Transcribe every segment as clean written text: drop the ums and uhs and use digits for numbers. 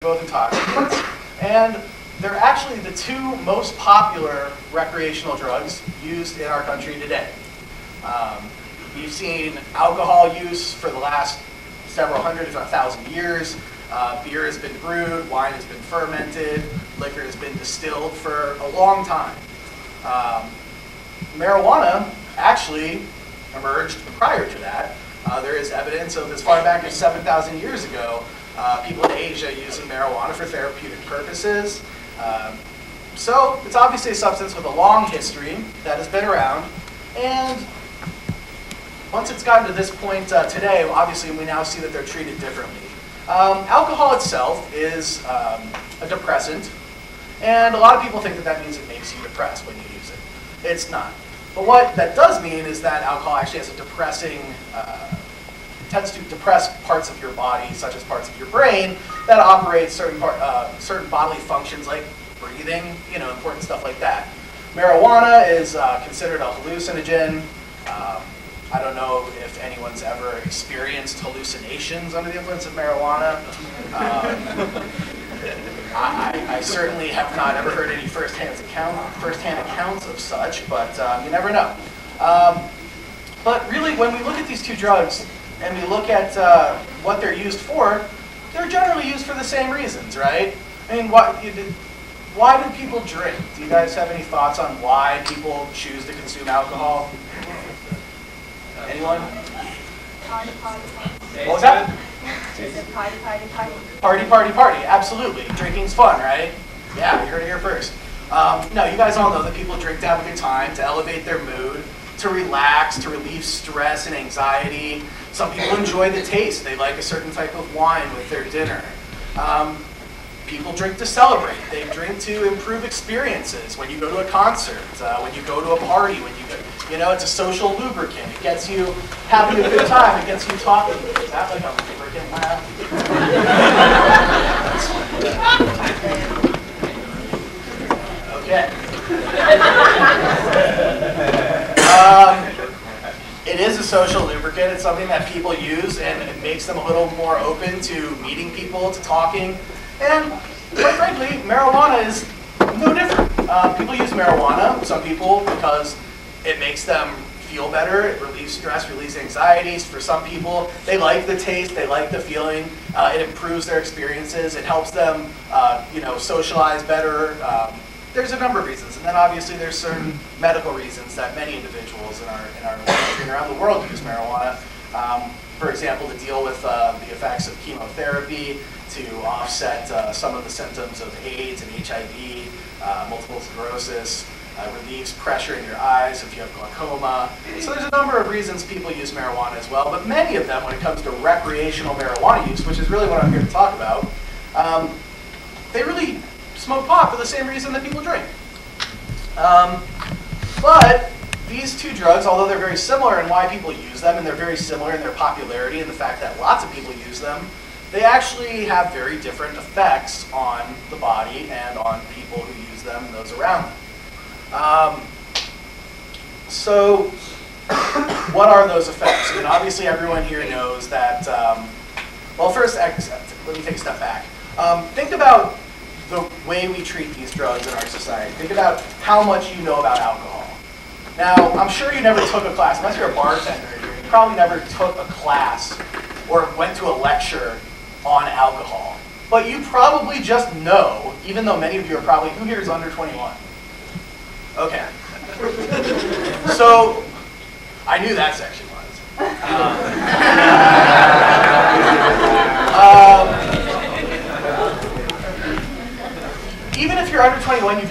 both intoxicants, and they're actually the two most popular recreational drugs used in our country today. We've seen alcohol use for the last several hundred, if not 1,000 years. Beer has been brewed, wine has been fermented, liquor has been distilled for a long time. Marijuana actually emerged prior to that. There is evidence of as far back as 7,000 years ago, people in Asia using marijuana for therapeutic purposes. So it's obviously a substance with a long history that has been around, and once it's gotten to this point today, obviously we now see that they're treated differently. Alcohol itself is a depressant, and a lot of people think that that means it makes you depressed when you use it. It's not. But what that does mean is that alcohol actually has a depressing, tends to depress parts of your body, such as parts of your brain, that operate certain bodily functions like breathing, important stuff like that. Marijuana is considered a hallucinogen. I don't know if anyone's ever experienced hallucinations under the influence of marijuana. I certainly have not ever heard any first-hand accounts of such, but you never know. But really, when we look at these two drugs and we look at what they're used for, they're generally used for the same reasons, right? I mean, why do people drink? Do you guys have any thoughts on why people choose to consume alcohol? Anyone? Party. What was that? Party. Party. Absolutely. Drinking's fun, right? Yeah, you heard it here first. No, you guys all know that people drink to have a good time, to elevate their mood, to relax, to relieve stress and anxiety. Some people enjoy the taste. They like a certain type of wine with their dinner. People drink to celebrate. They drink to improve experiences. When you go to a concert, when you go to a party, it's a social lubricant. It gets you having a good time. It gets you talking. Is that like a lubricant laugh? Okay. It is a social lubricant. It's something that people use, and it makes them a little more open to meeting people, to talking. And quite frankly, marijuana is no different. People use marijuana, some people, because it makes them feel better. It relieves stress, relieves anxieties. For some people, they like the taste, they like the feeling. It improves their experiences. It helps them, socialize better. There's a number of reasons, and then obviously there's certain medical reasons that many individuals in our country and around the world use marijuana. For example, to deal with the effects of chemotherapy, to offset some of the symptoms of AIDS and HIV, multiple sclerosis, relieves pressure in your eyes if you have glaucoma. So there's a number of reasons people use marijuana as well, but many of them, when it comes to recreational marijuana use, which is really what I'm here to talk about, they really smoke pot for the same reason that people drink. But these two drugs, although they're very similar in why people use them, and they're very similar in their popularity and the fact that lots of people use them, they actually have very different effects on the body and on people who use them and those around them. So what are those effects? I mean, obviously everyone here knows that, well, first, let me take a step back. Think about the way we treat these drugs in our society. Think about how much you know about alcohol. Now, I'm sure you never took a class, unless you're a bartender here, you probably never took a class or went to a lecture on alcohol. But you probably just know, even though many of you are probably, who here is under 21? Okay. So, I knew that section was. Even if you're under 21, you've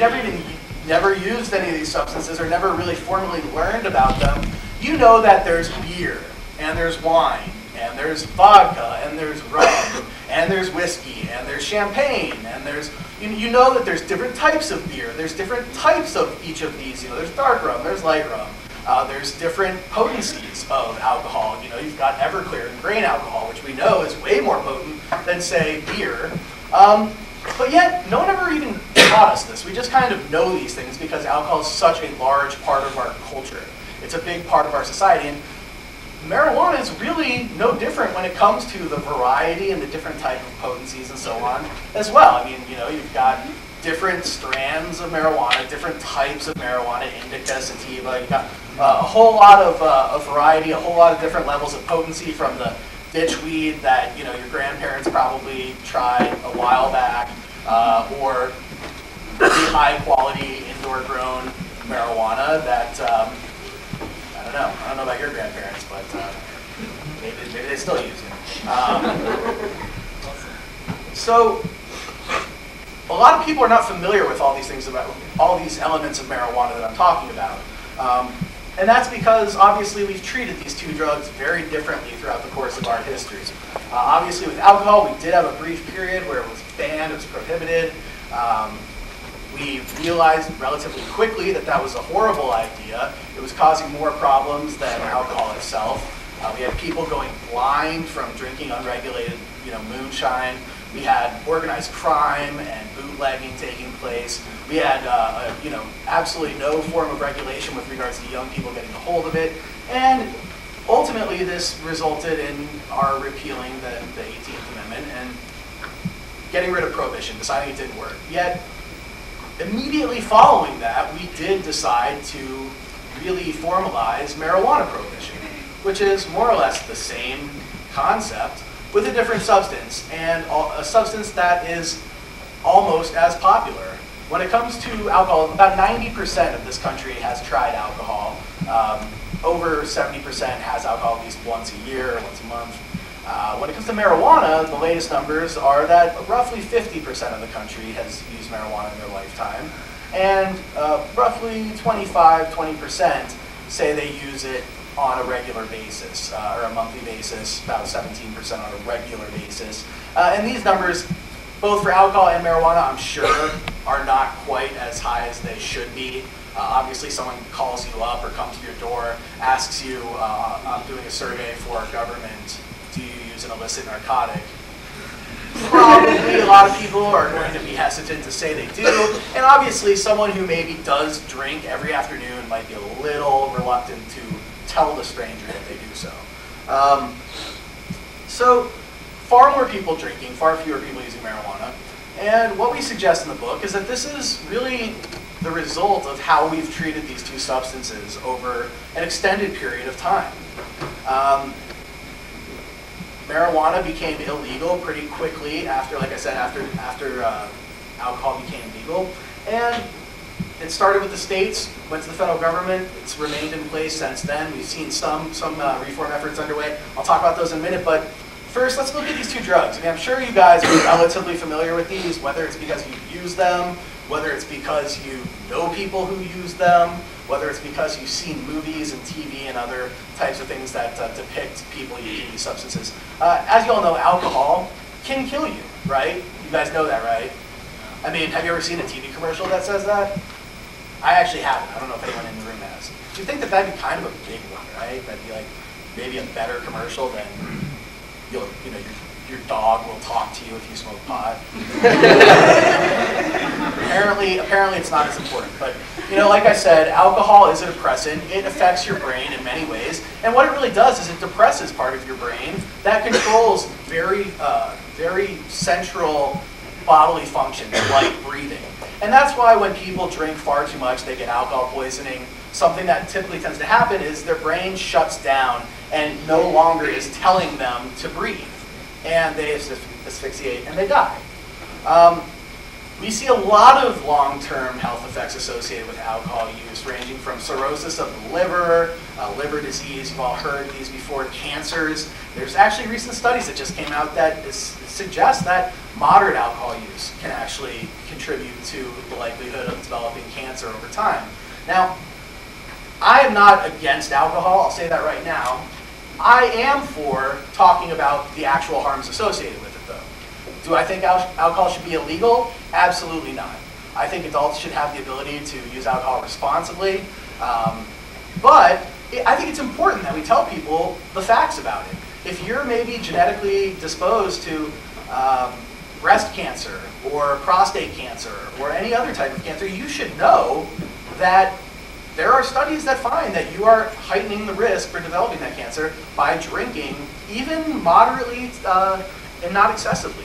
never used any of these substances or never really formally learned about them, you know that there's beer, and there's wine, and there's vodka, and there's rum, and there's whiskey, and there's champagne, and there's, you know that there's different types of beer, there's different types of each of these, there's dark rum, there's light rum, there's different potencies of alcohol, you've got Everclear and grain alcohol, which we know is way more potent than, say, beer. But yet, no one ever even taught us this. We just kind of know these things because alcohol is such a large part of our culture. It's a big part of our society. And marijuana is really no different when it comes to the variety and the different type of potencies and so on as well. I mean, you know, you've got different strands of marijuana, different types of marijuana, indica, sativa. You've got a whole lot of variety, a whole lot of different levels of potency, from the ditchweed that, you know, your grandparents probably tried a while back, or the high quality indoor grown marijuana that, I don't know about your grandparents, but maybe they still use it. So a lot of people are not familiar with all these things, about all these elements of marijuana that I'm talking about. And that's because obviously we've treated these two drugs very differently throughout the course of our history. Obviously with alcohol, we did have a brief period where it was banned, it was prohibited. We realized relatively quickly that that was a horrible idea. It was causing more problems than alcohol itself. We had people going blind from drinking unregulated, you know, moonshine. We had organized crime and bootlegging taking place. We had, you know, absolutely no form of regulation with regards to young people getting a hold of it. And ultimately, this resulted in our repealing the 18th Amendment and getting rid of prohibition, deciding it didn't work. Yet, immediately following that, we did decide to really formalize marijuana prohibition, which is more or less the same concept with a different substance, and a substance that is almost as popular. When it comes to alcohol, about 90% of this country has tried alcohol. Over 70% has alcohol at least once a year, once a month. When it comes to marijuana, the latest numbers are that roughly 50% of the country has used marijuana in their lifetime, and roughly 20% say they use it on a regular basis, or a monthly basis, about 17% on a regular basis. And these numbers, both for alcohol and marijuana, I'm sure are not quite as high as they should be. Obviously, someone calls you up or comes to your door, asks you, I'm doing a survey for our government, do you use an illicit narcotic? Probably a lot of people are going to be hesitant to say they do, and obviously someone who maybe does drink every afternoon might be a little reluctant to tell the stranger that they do so. So far more people drinking, far fewer people using marijuana, and what we suggest in the book is that this is really the result of how we've treated these two substances over an extended period of time. Marijuana became illegal pretty quickly after, like I said, after alcohol became legal. And it started with the states, went to the federal government. It's remained in place since then. We've seen some reform efforts underway. I'll talk about those in a minute, but first, let's look at these two drugs. I mean, I'm sure you guys are relatively familiar with these, whether it's because you use them, whether it's because you know people who use them, whether it's because you've seen movies and TV and other types of things that depict people using these substances. As you all know, alcohol can kill you, right? You guys know that, right? I mean, have you ever seen a TV commercial that says that? I actually haven't. I don't know if anyone in the room has. Do you think that that'd be kind of a big one, right? That'd be like maybe a better commercial than your dog will talk to you if you smoke pot. Apparently it's not as important. But like I said, alcohol is a depressant. It affects your brain in many ways. And what it really does is it depresses part of your brain that controls very central bodily functions like breathing. And that's why when people drink far too much, they get alcohol poisoning. Something that typically tends to happen is their brain shuts down and no longer is telling them to breathe. And they asphyxiate and they die. We see a lot of long-term health effects associated with alcohol use, ranging from cirrhosis of the liver, liver disease, you've all heard these before, cancers. There's actually recent studies that just came out that suggest that moderate alcohol use can actually contribute to the likelihood of developing cancer over time. Now, I am not against alcohol, I'll say that right now. I am for talking about the actual harms associated with it, though. Do I think alcohol should be illegal? Absolutely not. I think adults should have the ability to use alcohol responsibly, but I think it's important that we tell people the facts about it. If you're maybe genetically disposed to breast cancer or prostate cancer or any other type of cancer, you should know that there are studies that find that you are heightening the risk for developing that cancer by drinking, even moderately and not excessively.